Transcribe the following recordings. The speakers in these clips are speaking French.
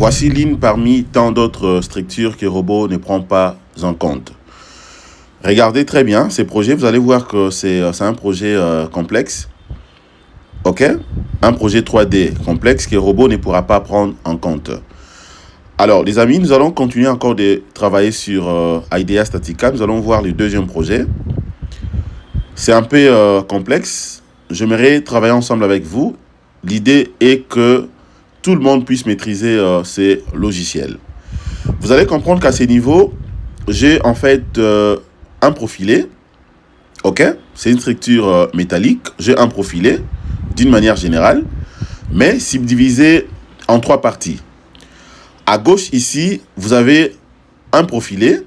Voici l'une parmi tant d'autres structures que Robot ne prend pas en compte. Regardez très bien ces projets, vous allez voir que c'est un projet complexe. Ok? Un projet 3D complexe que Robot ne pourra pas prendre en compte. Alors, les amis, nous allons continuer encore de travailler sur IDEA Statica. Nous allons voir le deuxième projet. C'est un peu complexe. J'aimerais travailler ensemble avec vous. L'idée est que tout le monde puisse maîtriser ces logiciels. Vous allez comprendre qu'à ce niveau, j'ai en fait un profilé. Ok? C'est une structure métallique. J'ai un profilé d'une manière générale, mais subdivisé en trois parties. À gauche, ici, vous avez un profilé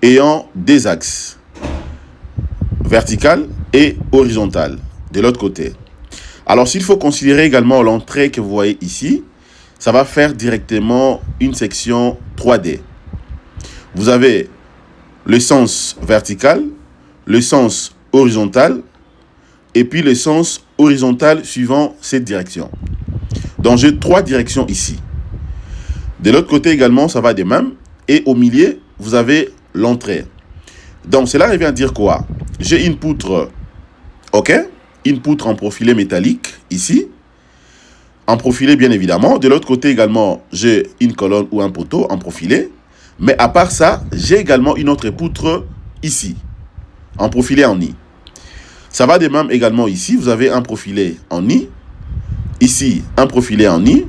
ayant des axes, vertical et horizontal, de l'autre côté. Alors, s'il faut considérer également l'entrée que vous voyez ici, ça va faire directement une section 3D. Vous avez le sens vertical, le sens horizontal, et puis le sens horizontal suivant cette direction. Donc, j'ai trois directions ici. De l'autre côté également, ça va de même. Et au milieu, vous avez l'entrée. Donc, cela revient à dire quoi? J'ai une poutre, ok? Une poutre en profilé métallique, ici. En profilé, bien évidemment. De l'autre côté également, j'ai une colonne ou un poteau en profilé. Mais à part ça, j'ai également une autre poutre ici, en profilé en I. Ça va de même également ici. Vous avez un profilé en I. Ici, un profilé en I.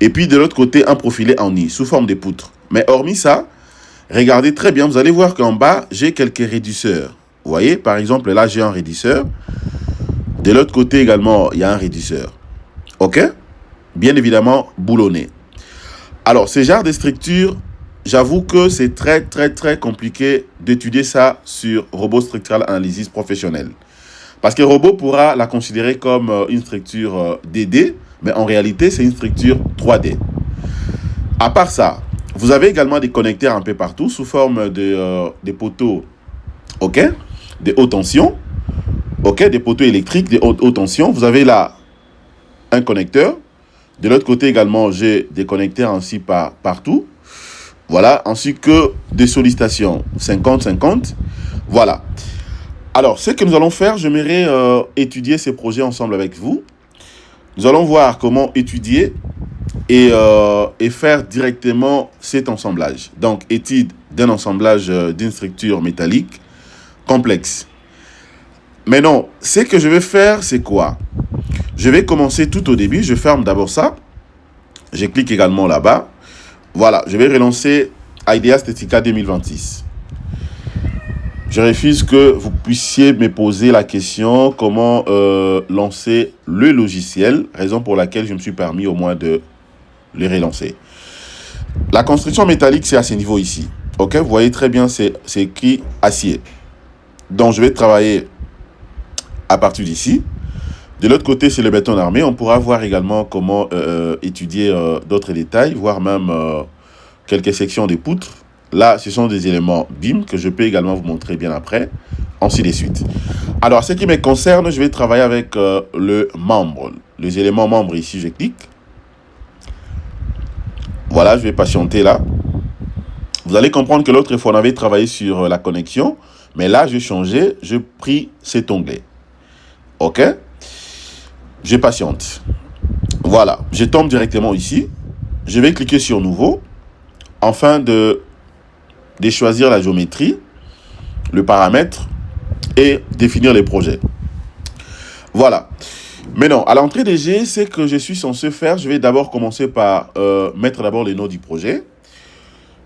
Et puis de l'autre côté, un profilé en I, sous forme de poutre. Mais hormis ça, regardez très bien, vous allez voir qu'en bas, j'ai quelques réduceurs. Vous voyez, par exemple, là, j'ai un réduceur. De l'autre côté également, il y a un réduceur. OK? Bien évidemment, boulonné. Alors, ce genre de structure, j'avoue que c'est très compliqué d'étudier ça sur Robot Structural Analysis professionnel. Parce que Robot pourra la considérer comme une structure 2D, mais en réalité, c'est une structure 3D. À part ça, vous avez également des connecteurs un peu partout sous forme de poteaux, ok, de haute tension, ok, des poteaux électriques de haute tension. Vous avez là un connecteur. De l'autre côté également, j'ai des connecteurs ainsi partout. Voilà, ainsi que des sollicitations 50-50. Voilà. Alors, ce que nous allons faire, j'aimerais étudier ces projets ensemble avec vous. Nous allons voir comment étudier et faire directement cet assemblage. Donc, étude d'un assemblage d'une structure métallique complexe. Mais non, ce que je vais faire, c'est quoi? Je vais commencer tout au début. Je ferme d'abord ça. Je clique également là-bas. Voilà, je vais relancer IDEA Statica 2026. Je refuse que vous puissiez me poser la question comment lancer le logiciel, raison pour laquelle je me suis permis au moins de le relancer. La construction métallique, c'est à ce niveau ici. Ok, vous voyez très bien, c'est écrit acier. Donc, je vais travailler à partir d'ici. De l'autre côté, c'est le béton armé. On pourra voir également comment étudier d'autres détails, voire même quelques sections de poutres. Là, ce sont des éléments BIM que je peux également vous montrer bien après, ainsi de suite. Alors, ce qui me concerne, je vais travailler avec le membre. Les éléments membres ici, je clique. Voilà, je vais patienter là. Vous allez comprendre que l'autre fois, on avait travaillé sur la connexion. Mais là, j'ai changé, j'ai pris cet onglet. OK? Je patiente. Voilà, je tombe directement ici. Je vais cliquer sur Nouveau. Afin de choisir la géométrie, le paramètre et définir les projets. Voilà. Maintenant, à l'entrée des G, c'est que je suis censé faire. Je vais d'abord commencer par mettre d'abord les noms du projet.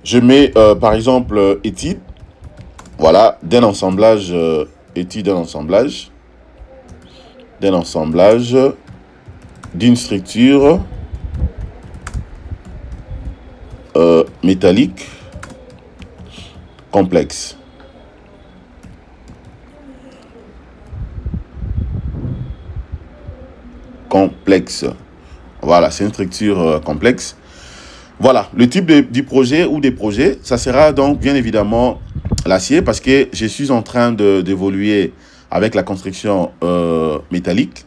Je mets par exemple étude. Voilà, d'un assemblage, étude d'un assemblage d'une structure métallique complexe. Voilà, c'est une structure complexe. Voilà, le type du projet ou des projets, ça sera donc bien évidemment l'acier parce que je suis en train d'évoluer avec la construction métallique.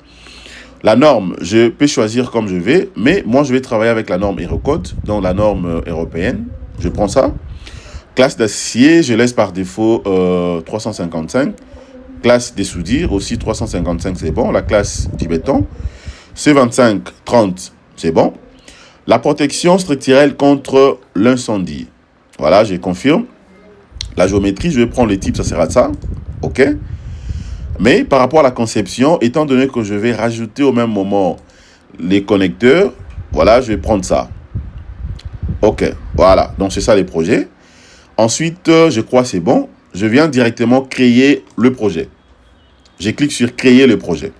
La norme, je peux choisir comme je vais, mais moi, je vais travailler avec la norme Eurocode, donc la norme européenne. Je prends ça. Classe d'acier, je laisse par défaut 355. Classe des soudires, aussi 355, c'est bon. La classe du béton, C25, 30, c'est bon. La protection structurelle contre l'incendie. Voilà, je confirme. La géométrie, je vais prendre les types, ça sera ça. OK. Mais par rapport à la conception, étant donné que je vais rajouter au même moment les connecteurs, voilà, je vais prendre ça. OK, voilà. Donc, c'est ça les projets. Ensuite, je crois que c'est bon. Je viens directement créer le projet. Je clique sur créer le projet.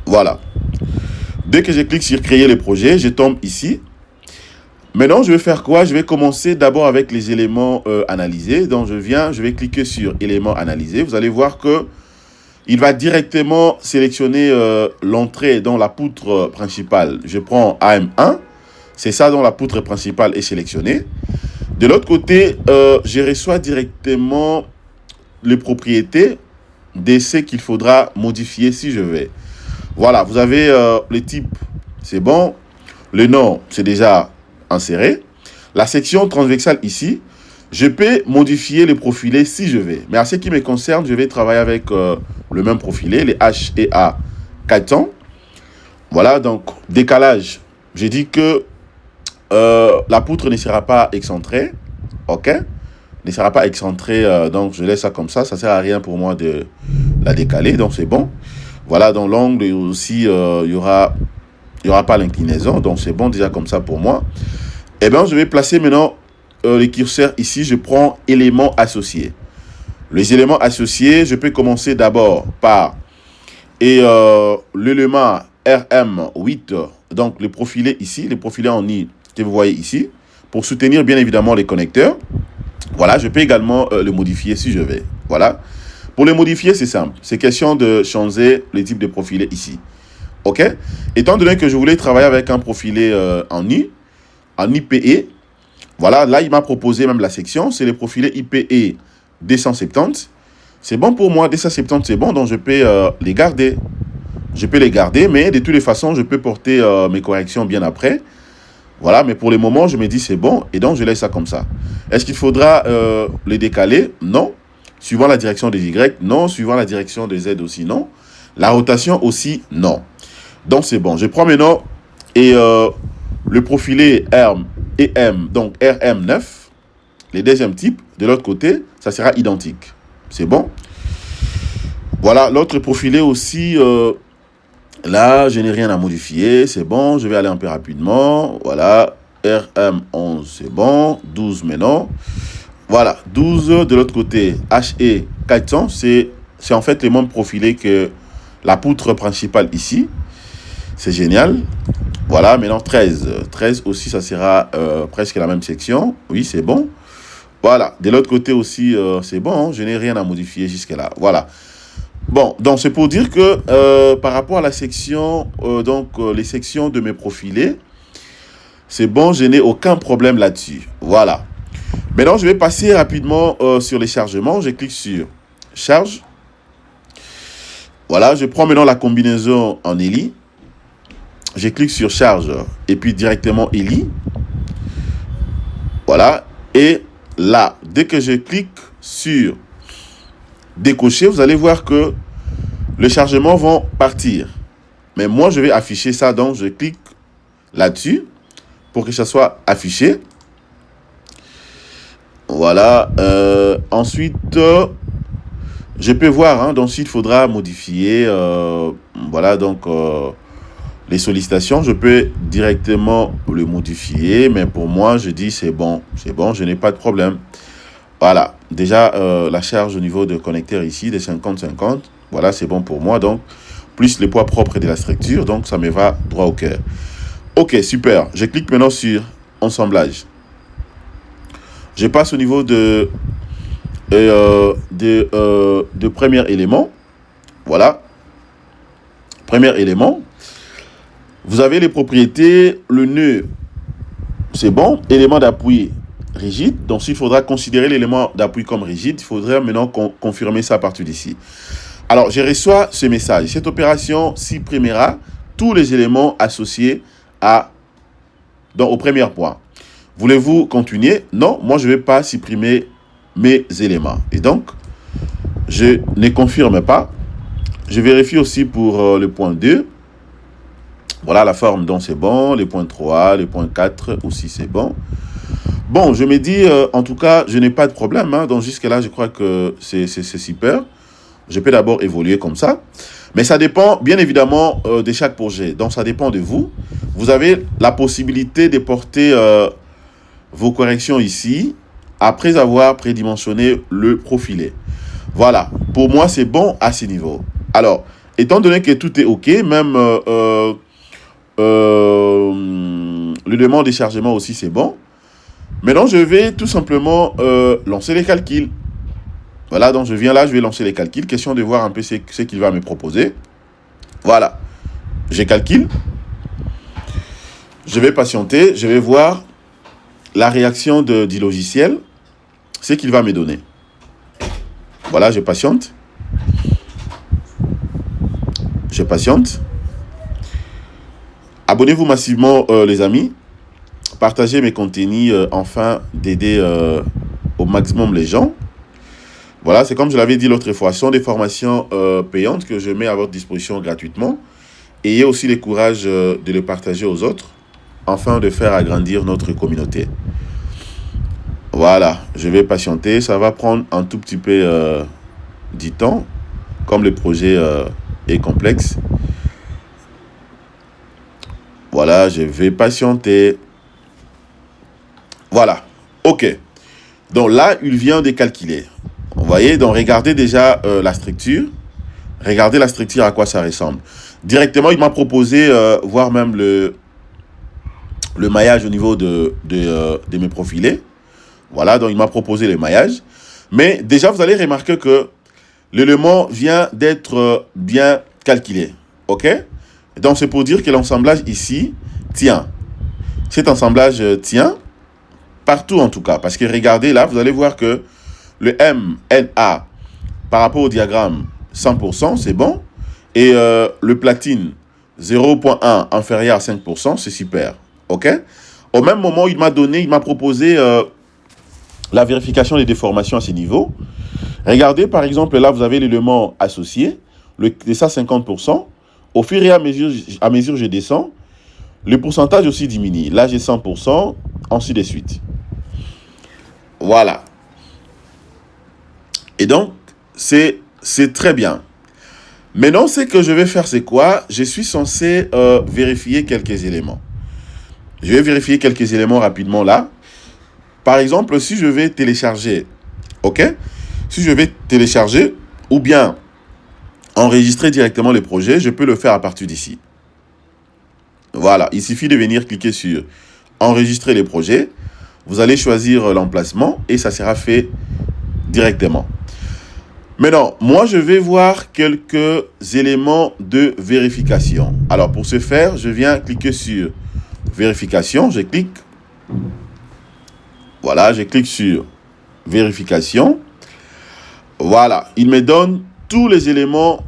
Voilà. Dès que je clique sur créer le projet, je tombe ici. Maintenant, je vais faire quoi? Je vais commencer d'abord avec les éléments analysés. Donc, je vais cliquer sur éléments analysés. Vous allez voir que il va directement sélectionner l'entrée dans la poutre principale. Je prends AM1. C'est ça dont la poutre principale est sélectionnée. De l'autre côté, je reçois directement les propriétés de ce qu'il faudra modifier si je vais. Voilà, vous avez les types, c'est bon. Le nom, c'est déjà inséré. La section transversale ici, je peux modifier les profilés si je vais. Mais à ce qui me concerne, je vais travailler avec le même profilé, les H et A 400. Voilà, donc décalage. J'ai dit que la poutre ne sera pas excentrée. OK? Ne sera pas excentrée. Donc, je laisse ça comme ça. Ça ne sert à rien pour moi de la décaler. Donc, c'est bon. Voilà, dans l'angle aussi, il n'y aura pas l'inclinaison. Donc, c'est bon déjà comme ça pour moi. Eh bien, je vais placer maintenant les curseurs ici. Je prends éléments associés. Les éléments associés, je peux commencer d'abord par l'élément RM8. Donc, le profilé ici, le profilé en I que vous voyez ici, pour soutenir bien évidemment les connecteurs. Voilà, je peux également le modifier si je vais. Voilà. Pour le modifier, c'est simple. C'est question de changer le type de profilé ici. OK? Étant donné que je voulais travailler avec un profilé en IPE, voilà, là, il m'a proposé même la section. C'est le profilé IPE 270. C'est bon pour moi. 270, c'est bon. Donc, je peux les garder. Je peux les garder, mais de toutes les façons, je peux porter mes corrections bien après. Voilà, mais pour le moment, je me dis c'est bon. Et donc, je laisse ça comme ça. Est-ce qu'il faudra les décaler? Non. Suivant la direction des Y, non. Suivant la direction des Z aussi, non. La rotation aussi, non. Donc, c'est bon. Je prends maintenant et le profilé R et M, donc RM9, les deuxièmes types, de l'autre côté, ça sera identique. C'est bon. Voilà, l'autre profilé aussi, là, je n'ai rien à modifier. C'est bon, je vais aller un peu rapidement. Voilà, RM11, c'est bon. 12 maintenant. Voilà, 12 de l'autre côté, HE 400, c'est en fait le même profilé que la poutre principale ici. C'est génial. Voilà, maintenant 13. 13 aussi, ça sera presque la même section. Oui, c'est bon. Voilà, de l'autre côté aussi, c'est bon. Hein, je n'ai rien à modifier jusque-là. Voilà. Bon, donc c'est pour dire que par rapport à la section, les sections de mes profilés, c'est bon, je n'ai aucun problème là-dessus. Voilà. Maintenant, je vais passer rapidement sur les chargements. Je clique sur charge. Voilà, je prends maintenant la combinaison en ELI. Je clique sur charge et puis directement ELI. Voilà. Et là, dès que je clique sur décocher, vous allez voir que les chargements vont partir. Mais moi, je vais afficher ça. Donc, je clique là-dessus pour que ça soit affiché. Voilà. Ensuite, je peux voir. Hein, donc, s'il faudra modifier, voilà, donc, les sollicitations, je peux directement le modifier. Mais pour moi, je dis c'est bon. C'est bon, je n'ai pas de problème. Voilà. Déjà, la charge au niveau de connecteur ici, de 50-50. Voilà, c'est bon pour moi. Donc, plus le poids propre de la structure. Donc, ça me va droit au cœur. OK, super. Je clique maintenant sur assemblage. Je passe au niveau de premier élément. Voilà. Premier élément. Vous avez les propriétés. Le nœud, c'est bon. Élément d'appui rigide. Donc, s'il faudra considérer l'élément d'appui comme rigide, il faudrait maintenant confirmer ça à partir d'ici. Alors, je reçois ce message. Cette opération supprimera tous les éléments associés au premier point. Voulez-vous continuer? Non, moi, je ne vais pas supprimer mes éléments. Et donc, je ne confirme pas. Je vérifie aussi pour le point 2. Voilà la forme dont c'est bon. Le point 3, le point 4 aussi, c'est bon. Bon, je me dis, en tout cas, je n'ai pas de problème. Donc, jusque-là, je crois que c'est super. Je peux d'abord évoluer comme ça. Mais ça dépend, bien évidemment, de chaque projet. Donc, ça dépend de vous. Vous avez la possibilité de porter vos corrections ici, après avoir prédimensionné le profilé. Voilà. Pour moi, c'est bon à ce niveau. Alors, étant donné que tout est OK, même le demande de chargement aussi, c'est bon. Maintenant, je vais tout simplement lancer les calculs. Voilà, donc je viens là, je vais lancer les calculs. Question de voir un peu ce qu'il va me proposer. Voilà. Je calcule. Je vais patienter. Je vais voir la réaction du logiciel. Ce qu'il va me donner. Voilà, je patiente. Je patiente. Abonnez-vous massivement, les amis. Partagez mes contenus afin d'aider au maximum les gens. Voilà, c'est comme je l'avais dit l'autre fois, ce sont des formations payantes que je mets à votre disposition gratuitement. Ayez aussi le courage de les partager aux autres, afin de faire agrandir notre communauté. Voilà, je vais patienter, ça va prendre un tout petit peu du temps, comme le projet est complexe. Voilà, je vais patienter. Voilà, ok. Donc là, il vient de calculer. Vous voyez, donc regardez déjà la structure. Regardez la structure, à quoi ça ressemble. Directement, il m'a proposé, voire même le maillage au niveau de mes profilés. Voilà, donc il m'a proposé le maillage. Mais déjà, vous allez remarquer que l'élément vient d'être bien calculé. OK? Donc, c'est pour dire que l'assemblage ici tient. Cet assemblage tient partout en tout cas. Parce que regardez là, vous allez voir que le MNA par rapport au diagramme 100%, c'est bon. Et le platine 0.1 inférieur à 5%, c'est super. OK? Au même moment, il m'a proposé la vérification des déformations à ce niveau. Regardez, par exemple, là, vous avez l'élément associé, de ça 50%. Au fur et à mesure je descends, le pourcentage aussi diminue. Là, j'ai 100%, ainsi de suite. Voilà. Et donc, c'est très bien. Maintenant, ce que je vais faire, c'est quoi? Je suis censé vérifier quelques éléments. Je vais vérifier quelques éléments rapidement là. Par exemple, si je vais télécharger, OK? Si je vais télécharger ou bien enregistrer directement le projet, je peux le faire à partir d'ici. Voilà, il suffit de venir cliquer sur enregistrer les projets. Vous allez choisir l'emplacement et ça sera fait directement. Maintenant, moi, je vais voir quelques éléments de vérification. Alors, pour ce faire, je viens cliquer sur vérification. Je clique. Voilà, je clique sur vérification. Voilà, il me donne tous les éléments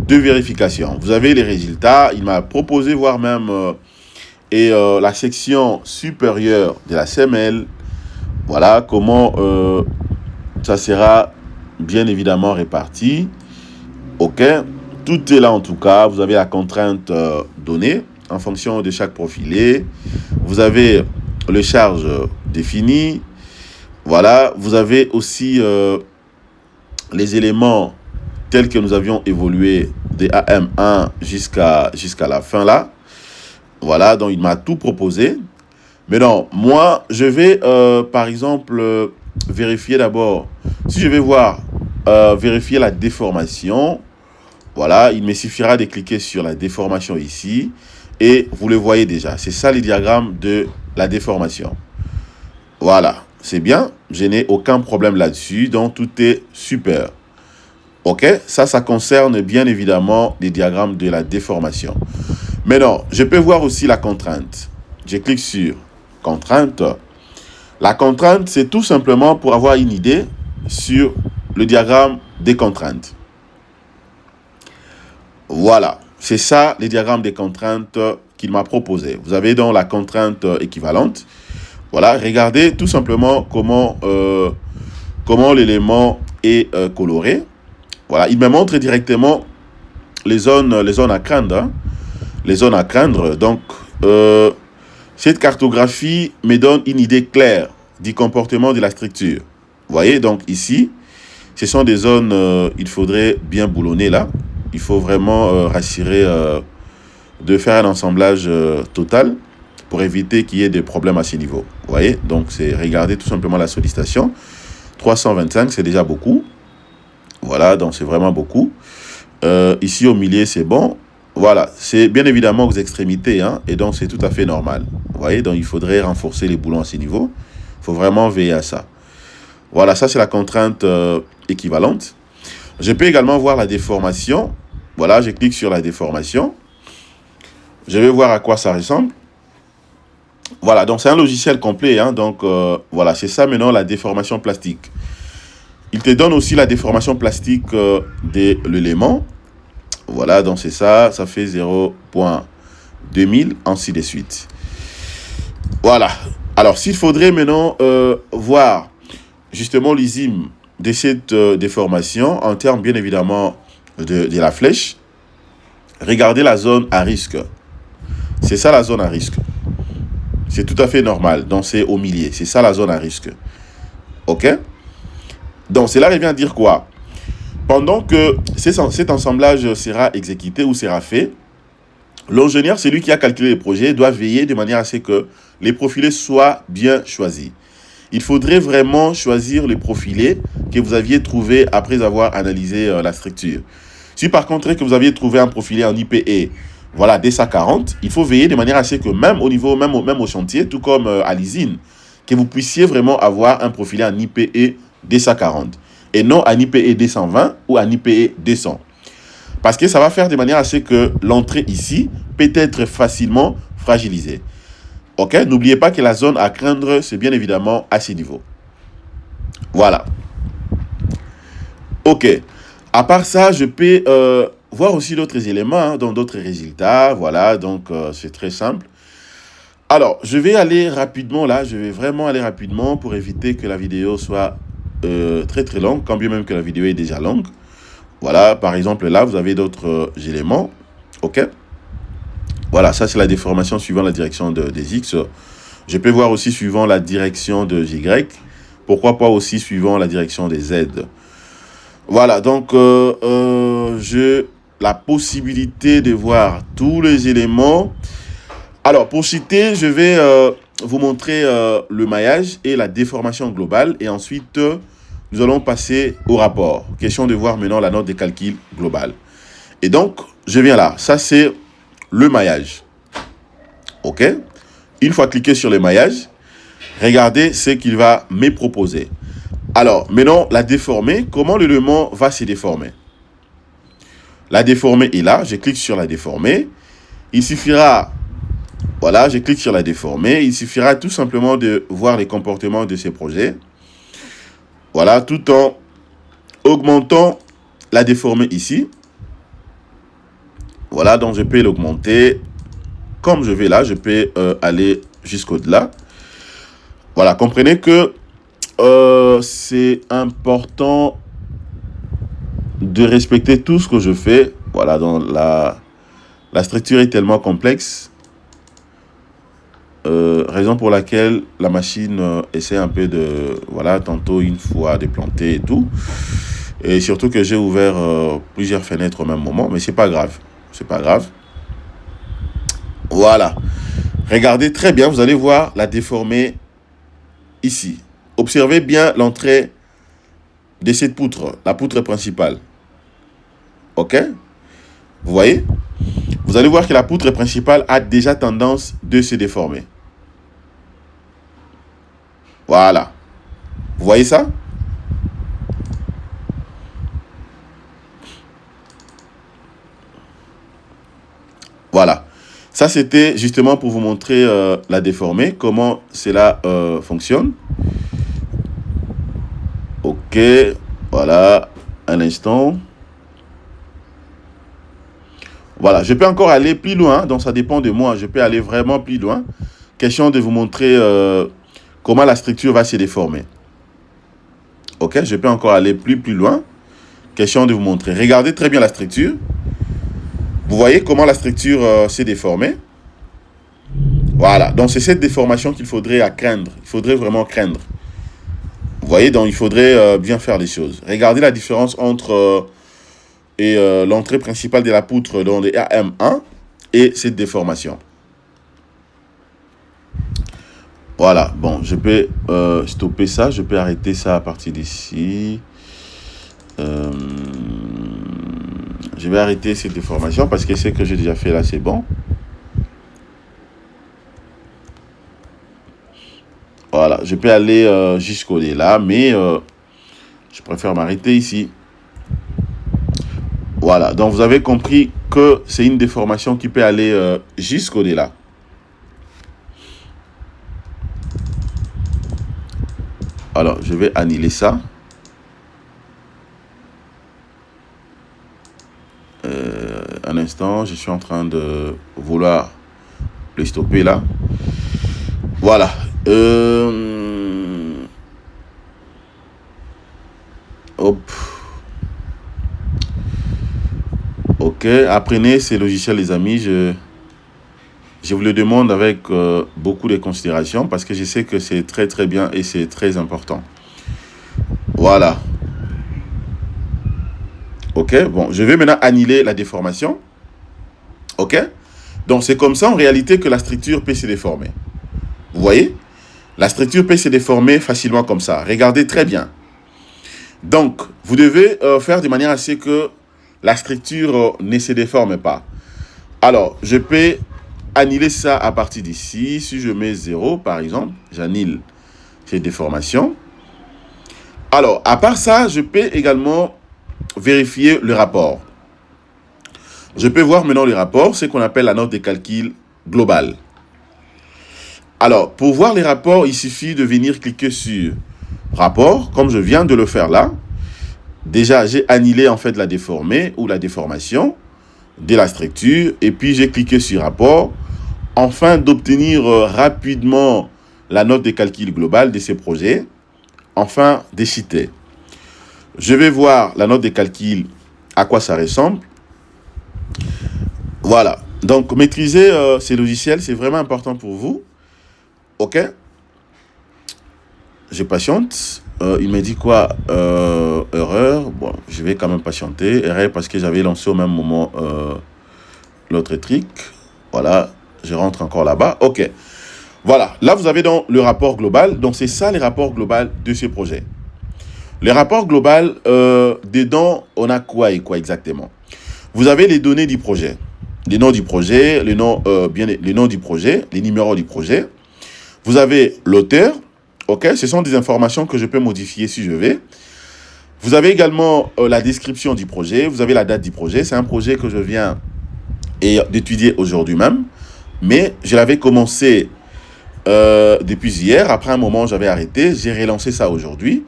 de vérification. Vous avez les résultats. Il m'a proposé, voire même la section supérieure de la semelle. Voilà comment ça sera bien évidemment réparti. OK. Tout est là en tout cas. Vous avez la contrainte donnée en fonction de chaque profilé. Vous avez le charge défini. Voilà. Vous avez aussi les éléments tels que nous avions évolué de AM1 jusqu'à la fin là. Voilà. Donc il m'a tout proposé. Mais non, moi je vais par exemple vérifier d'abord. Si je vais voir vérifier la déformation, voilà, il me suffira de cliquer sur la déformation ici et vous le voyez déjà. C'est ça le diagramme de la déformation. Voilà, c'est bien. Je n'ai aucun problème là-dessus, donc tout est super. OK, ça concerne bien évidemment les diagrammes de la déformation. Maintenant, je peux voir aussi la contrainte. Je clique sur contrainte. La contrainte, c'est tout simplement pour avoir une idée sur le diagramme des contraintes. Voilà, c'est ça les diagrammes des contraintes qu'il m'a proposé. Vous avez donc la contrainte équivalente. Voilà, regardez tout simplement comment l'élément est coloré. Voilà, il me montre directement les zones à craindre. Hein. Les zones à craindre. Donc, cette cartographie me donne une idée claire du comportement de la structure. Vous voyez, donc ici, ce sont des zones, il faudrait bien boulonner là. Il faut vraiment rassurer de faire un assemblage total pour éviter qu'il y ait des problèmes à ces niveaux. Vous voyez, donc c'est regarder tout simplement la sollicitation. 325, c'est déjà beaucoup. Voilà, donc c'est vraiment beaucoup. Ici au milieu, c'est bon. Voilà, c'est bien évidemment aux extrémités, hein, et donc c'est tout à fait normal. Vous voyez, donc il faudrait renforcer les boulons à ces niveaux. Il faut vraiment veiller à ça. Voilà, ça c'est la contrainte équivalente. Je peux également voir la déformation. Voilà, je clique sur la déformation. Je vais voir à quoi ça ressemble. Voilà, donc c'est un logiciel complet, hein, donc voilà, c'est ça maintenant la déformation plastique. Il te donne aussi la déformation plastique de l'élément. Voilà, donc c'est ça, ça fait 0.2000, ainsi de suite. Voilà, alors s'il faudrait maintenant voir justement l'ISIM de cette déformation en termes bien évidemment de la flèche, regardez la zone à risque. C'est ça la zone à risque. C'est tout à fait normal, donc c'est au milieu, c'est ça la zone à risque. Ok? Donc cela revient à dire quoi? Pendant que cet assemblage sera exécuté ou sera fait, l'ingénieur, celui qui a calculé les projets, doit veiller de manière à ce que les profilés soient bien choisis. Il faudrait vraiment choisir les profilés que vous aviez trouvés après avoir analysé la structure. Si par contre que vous aviez trouvé un profilé en IPE, voilà, DSA40, il faut veiller de manière à ce que même au chantier, tout comme à l'usine, que vous puissiez vraiment avoir un profilé en IPE DSA40 et non en IPE D120 ou en IPE D100. Parce que ça va faire de manière à ce que l'entrée ici peut être facilement fragilisée. Ok, n'oubliez pas que la zone à craindre, c'est bien évidemment à ce niveau. Voilà. Ok. À part ça, je peux voir aussi d'autres éléments, hein, dans d'autres résultats. Voilà, donc c'est très simple. Alors, je vais aller rapidement là. Je vais vraiment aller rapidement pour éviter que la vidéo soit très très longue, quand bien même que la vidéo est déjà longue. Voilà, par exemple, là, vous avez d'autres éléments. Ok. Voilà, ça c'est la déformation suivant la direction des X. Je peux voir aussi suivant la direction de Y. Pourquoi pas aussi suivant la direction des Z. Voilà, donc j'ai la possibilité de voir tous les éléments. Alors, pour citer, je vais vous montrer le maillage et la déformation globale. Et ensuite, nous allons passer au rapport. Question de voir maintenant la note de calcul globale. Et donc, je viens là. Ça, c'est le maillage. OK? Une fois cliqué sur le maillage, regardez ce qu'il va me proposer. Alors, maintenant, la déformer, comment l'élément va se déformer? La déformer est là. Je clique sur la déformer. Il suffira, voilà, je clique sur la déformer. Il suffira tout simplement de voir les comportements de ces projets. Voilà, tout en augmentant la déformer ici. Voilà, donc je peux l'augmenter. Comme je vais là, je peux aller jusqu'au-delà. Voilà, comprenez que c'est important de respecter tout ce que je fais. Voilà, donc la structure est tellement complexe. Raison pour laquelle la machine essaie un peu de, voilà, tantôt une fois de planter et tout. Et surtout que j'ai ouvert plusieurs fenêtres au même moment, mais c'est pas grave. C'est pas grave. Voilà. Regardez très bien, vous allez voir la déformer ici. Observez bien l'entrée de cette poutre, la poutre principale. OK? Vous voyez? Vous allez voir que la poutre principale a déjà tendance de se déformer. Voilà. Vous voyez ça? Voilà. Ça, c'était justement pour vous montrer la déformée, comment cela fonctionne. OK. Voilà. Un instant. Voilà, je peux encore aller plus loin, donc ça dépend de moi. Je peux aller vraiment plus loin. Question de vous montrer comment la structure va se déformer. Ok, je peux encore aller plus loin. Question de vous montrer. Regardez très bien la structure. Vous voyez comment la structure s'est déformée. Voilà, donc c'est cette déformation qu'il faudrait craindre. Il faudrait vraiment craindre. Vous voyez, donc il faudrait bien faire les choses. Regardez la différence entre l'entrée principale de la poutre dans les AM1 et cette déformation. Voilà, bon, je peux stopper ça, je peux arrêter ça à partir d'ici. Je vais arrêter cette déformation parce que ce que j'ai déjà fait là, c'est bon. Voilà, je peux aller jusqu'au là, mais je préfère m'arrêter ici. Voilà, donc vous avez compris que c'est une déformation qui peut aller jusqu'au là. Alors, je vais annuler ça. Un instant, je suis en train de vouloir le stopper là. Voilà. Hop. Ok, apprenez ces logiciels, les amis. Je vous le demande avec beaucoup de considération parce que je sais que c'est très bien et c'est très important. Voilà. Ok, bon, je vais maintenant annuler la déformation. Ok, donc c'est comme ça en réalité que la structure peut se déformer. Vous voyez, la structure peut se déformer facilement comme ça. Regardez très bien. Donc, vous devez faire de manière à ce que la structure ne se déforme pas. Alors, je peux annuler ça à partir d'ici. Si je mets 0, par exemple, j'annule ces déformations. Alors, à part ça, je peux également vérifier le rapport. Je peux voir maintenant le rapport, ce qu'on appelle la note de calcul globale. Alors, pour voir les rapports, il suffit de venir cliquer sur rapport, comme je viens de le faire là. Déjà, j'ai annulé en fait la déformée ou la déformation de la structure. Et puis, j'ai cliqué sur rapport, afin d'obtenir rapidement la note de calcul globale de ces projets, enfin des cités. Je vais voir la note de calcul, à quoi ça ressemble. Voilà. Donc, maîtriser ces logiciels, c'est vraiment important pour vous. OK. Je patiente. Il me dit quoi? Erreur. Bon, je vais quand même patienter. Erreur parce que j'avais lancé au même moment l'autre trick. Voilà. Je rentre encore là-bas. OK. Voilà. Là, vous avez donc le rapport global. Donc, c'est ça les rapports globaux de ce projet. Les rapports globaux, dedans, on a quoi et quoi exactement? Vous avez les données du projet. Les noms du projet, les noms du projet, les numéros du projet. Vous avez l'auteur. OK, ce sont des informations que je peux modifier si je veux. Vous avez également la description du projet. Vous avez la date du projet. C'est un projet que je viens d'étudier aujourd'hui même. Mais je l'avais commencé depuis hier. Après un moment, j'avais arrêté. J'ai relancé ça aujourd'hui.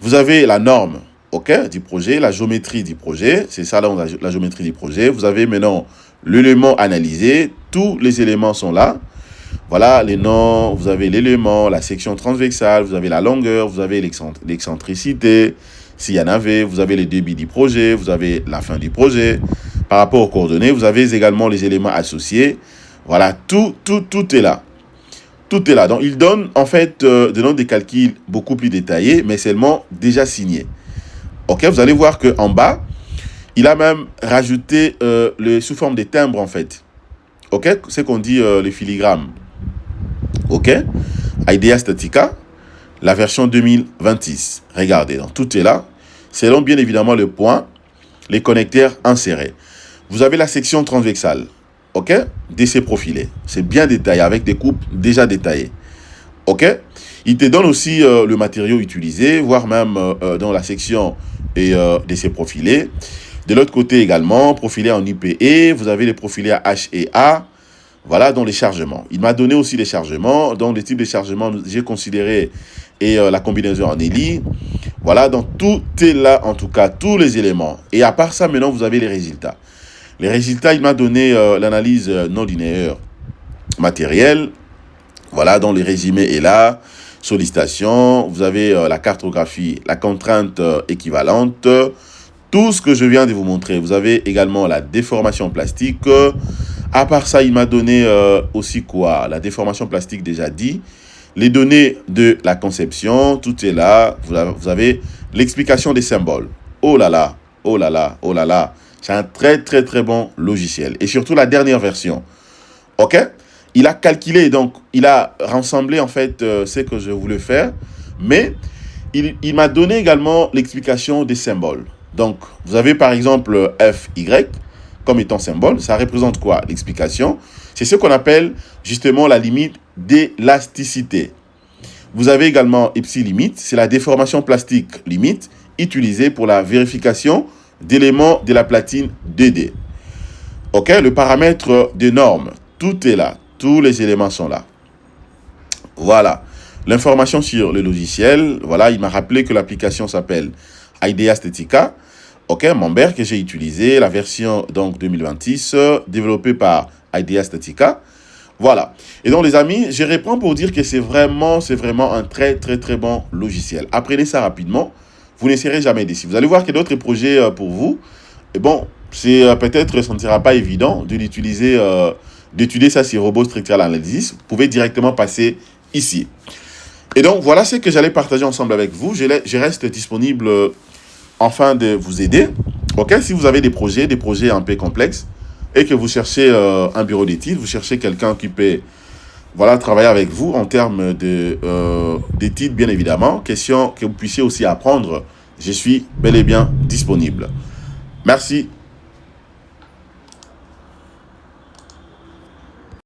Vous avez la norme, OK, du projet, la géométrie du projet. C'est ça, là, la géométrie du projet. Vous avez maintenant l'élément analysé. Tous les éléments sont là. Voilà, les noms, vous avez l'élément, la section transversale, vous avez la longueur, vous avez l'excentricité, s'il y en avait, vous avez les débits du projet, vous avez la fin du projet. Par rapport aux coordonnées, vous avez également les éléments associés. Voilà, tout est là. Tout est là. Donc, il donne en fait des notes de calcul beaucoup plus détaillés, mais seulement déjà signés. OK, vous allez voir qu'en bas, il a même rajouté sous forme de timbres en fait. OK, c'est qu'on dit le filigrane. OK, IDEA Statica, la version 2026. Regardez, donc tout est là. Selon bien évidemment le point, les connecteurs insérés. Vous avez la section transversale. OK, DC profilé. C'est bien détaillé avec des coupes déjà détaillées. OK, il te donne aussi le matériau utilisé, voire même dans la section DC profilé. De l'autre côté également, profilé en IPE, vous avez les profilés à H et A. Voilà, dans les chargements. Il m'a donné aussi les chargements. Dans les types de chargements, j'ai considéré la combinaison en ELI. Voilà, donc tout est là, en tout cas, tous les éléments. Et à part ça, maintenant, vous avez les résultats. Les résultats, il m'a donné l'analyse non linéaire matérielle. Voilà, donc le résumé est là. Sollicitation, vous avez la cartographie, la contrainte équivalente. Tout ce que je viens de vous montrer. Vous avez également la déformation plastique. À part ça, il m'a donné aussi quoi? La déformation plastique, déjà dit. Les données de la conception, tout est là. Vous avez l'explication des symboles. Oh là là, oh là là, oh là là. C'est un très, très, très bon logiciel. Et surtout la dernière version. OK? Il a calculé, donc, il a rassemblé, en fait, ce que je voulais faire. Mais il m'a donné également l'explication des symboles. Donc, vous avez par exemple FY comme étant symbole. Ça représente quoi? L'explication. C'est ce qu'on appelle justement la limite d'élasticité. Vous avez également epsilon limite. C'est la déformation plastique limite utilisée pour la vérification d'éléments de la platine 2D. OK? Le paramètre de norme. Tout est là. Tous les éléments sont là. Voilà. L'information sur le logiciel. Voilà, il m'a rappelé que l'application s'appelle IDEA Statica. OK, Member que j'ai utilisé, la version donc 2026, développée par IDEA Statica. Voilà. Et donc les amis, je reprends pour dire que c'est vraiment un très très très bon logiciel. Apprenez ça rapidement, vous ne serez jamais déçus. Vous allez voir qu'il y a d'autres projets pour vous. Et bon, c'est peut-être, ça ne sera pas évident de l'utiliser, d'étudier ça sur Robot Structural Analysis. Vous pouvez directement passer ici. Et donc voilà ce que j'allais partager ensemble avec vous. Je reste disponible afin de vous aider. OK, si vous avez des projets un peu complexes et que vous cherchez un bureau d'études, vous cherchez quelqu'un qui peut travailler avec vous en termes d'études, bien évidemment, question que vous puissiez aussi apprendre, je suis bel et bien disponible. Merci.